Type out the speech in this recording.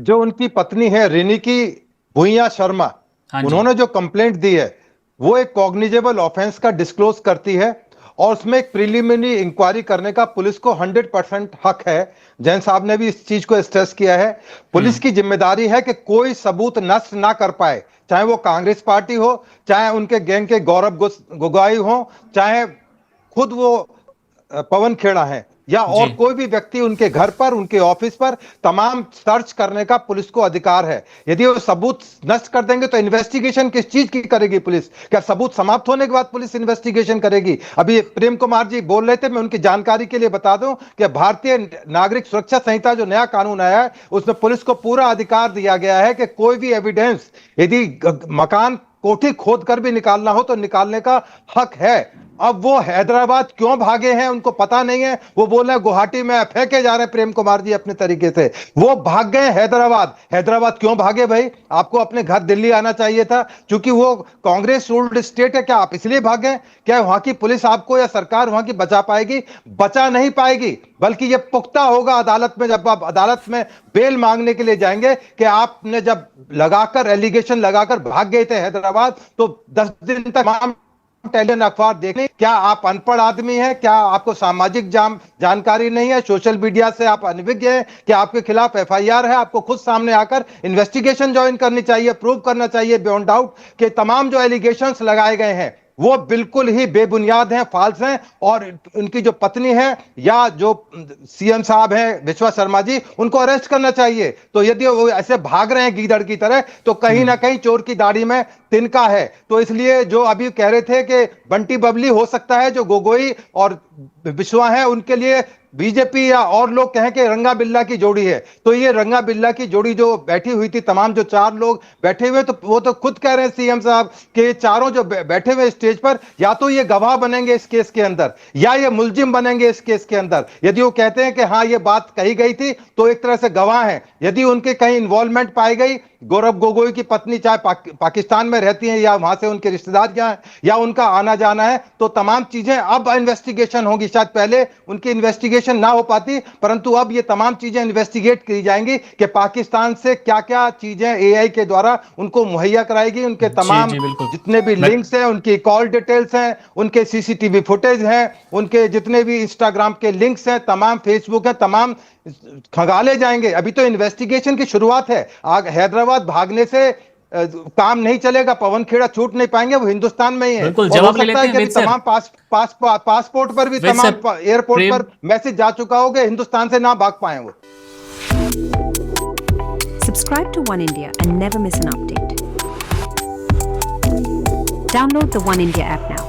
जो उनकी पत्नी है रिनिकी भुइयां शर्मा, हाँ जी। उन्होंने जो कंप्लेंट दी है वो एक कॉग्निजेबल ऑफेंस का डिस्क्लोज करती है और उसमें एक प्रिलिमिनरी इंक्वायरी करने का पुलिस को 100% हक है। जैन साहब ने भी इस चीज को स्ट्रेस किया है। पुलिस की जिम्मेदारी है कि कोई सबूत नष्ट ना कर पाए, चाहे वो कांग्रेस पार्टी हो, चाहे उनके गैंग के गौरव गोगोई हो, चाहे खुद वो पवन खेड़ा है, या जी। और कोई भी व्यक्ति उनके घर पर, उनके ऑफिस पर तमाम सर्च करने का पुलिस को अधिकार है। यदि वो सबूत नष्ट कर देंगे तो इन्वेस्टिगेशन किस चीज की करेगी पुलिस? क्या सबूत समाप्त होने के बाद पुलिस इन्वेस्टिगेशन करेगी? अभी प्रेम कुमार जी बोल रहे थे, मैं उनकी जानकारी के लिए बता दूं कि भारतीय नागरिक सुरक्षा संहिता जो नया कानून आया है उसमें पुलिस को पूरा अधिकार दिया गया है कि कोई भी एविडेंस यदि मकान कोठी खोद कर भी निकालना हो तो निकालने का हक है। अब वो हैदराबाद क्यों भागे हैं उनको पता नहीं है। वो बोल रहे हैं गुवाहाटी में फेंके जा रहे हैं प्रेम कुमार जी अपने तरीके से। वो भाग गए हैदराबाद। हैदराबाद क्यों भागे भाई? आपको अपने घर दिल्ली आना चाहिए था। क्योंकि वो कांग्रेस रूल्ड स्टेट है, क्या आप इसलिए भागे? क्या वहां की पुलिस आपको या सरकार वहां की बचा पाएगी? बचा नहीं पाएगी, बल्कि ये पुख्ता होगा अदालत में, जब आप अदालत में बेल मांगने के लिए जाएंगे कि आपने जब लगाकर एलिगेशन लगाकर भाग गए थे हैदराबाद तो 10 दिन तक तमाम टेलीविजन अखबार देखने। क्या आप अनपढ़ आदमी हैं? क्या आपको सामाजिक जानकारी नहीं है? सोशल मीडिया से आप अनभिज्ञ हैं? क्या आपके खिलाफ एफआईआर है? आपको खुद सामने आकर इन्वेस्टिगेशन ज्वाइन करनी चाहिए, प्रूव करना चाहिए बियॉन्ड डाउट कि तमाम जो एलिगेशंस लगाए गए हैं वो बिल्कुल ही बेबुनियाद हैं, फाल्स हैं। और उनकी जो पत्नी है या जो सीएम साहब हैं विश्वा शर्मा जी, उनको अरेस्ट करना चाहिए। तो यदि वो ऐसे भाग रहे हैं गीदड़ की तरह तो कहीं ना कहीं चोर की दाढ़ी में तिनका है। तो इसलिए जो अभी कह रहे थे कि बंटी बबली हो सकता है, जो गोगोई और विश्वा है उनके लिए बीजेपी या और लोग कहें कि रंगा बिल्ला की जोड़ी है, तो ये रंगा बिल्ला की जोड़ी जो बैठी हुई थी, तमाम जो 4 लोग बैठे हुए, तो वो तो खुद कह रहे हैं सीएम साहब कि चारों जो बैठे हुए स्टेज पर या तो ये गवाह बनेंगे इस केस के अंदर या ये मुलजिम बनेंगे इस केस के अंदर। यदि वो कहते हैं कि हाँ ये बात कही गई थी तो एक तरह से गवाह हैं। यदि उनके कहीं इन्वॉल्वमेंट पाई गई, गौरव गोगोई की पत्नी चाहे पाकिस्तान में रहती हैं या वहां से उनके रिश्तेदार क्या है या उनका आना जाना है, तो तमाम चीजें अब इन्वेस्टिगेशन होगी। शायद पहले उनकी इन्वेस्टिगेशन ना हो पाती, परंतु अब ये तमाम चीजें इन्वेस्टिगेट की जाएंगी कि पाकिस्तान से क्या क्या चीजें एआई के द्वारा उनको मुहैया कराएगी। उनके तमाम जितने भी लिंक्स हैं, उनकी कॉल डिटेल्स हैं, उनके सीसीटीवी फुटेज हैं, उनके जितने भी इंस्टाग्राम के लिंक्स हैं, तमाम फेसबुक है, तमाम खंगाले जाएंगे। अभी तो इन्वेस्टिगेशन की शुरुआत है। हैदराबाद भागने से काम नहीं चलेगा। पवन खेड़ा छूट नहीं पाएंगे, वो हिंदुस्तान में ही है। बिल्कुल, और हो जवाब ले सकता लेते है कि हैं तमाम पासपोर्ट पर भी, तमाम एयरपोर्ट पर मैसेज जा चुका होगा, हिंदुस्तान से ना भाग पाए वो। Subscribe to One India and never miss an update. Download the One India app now.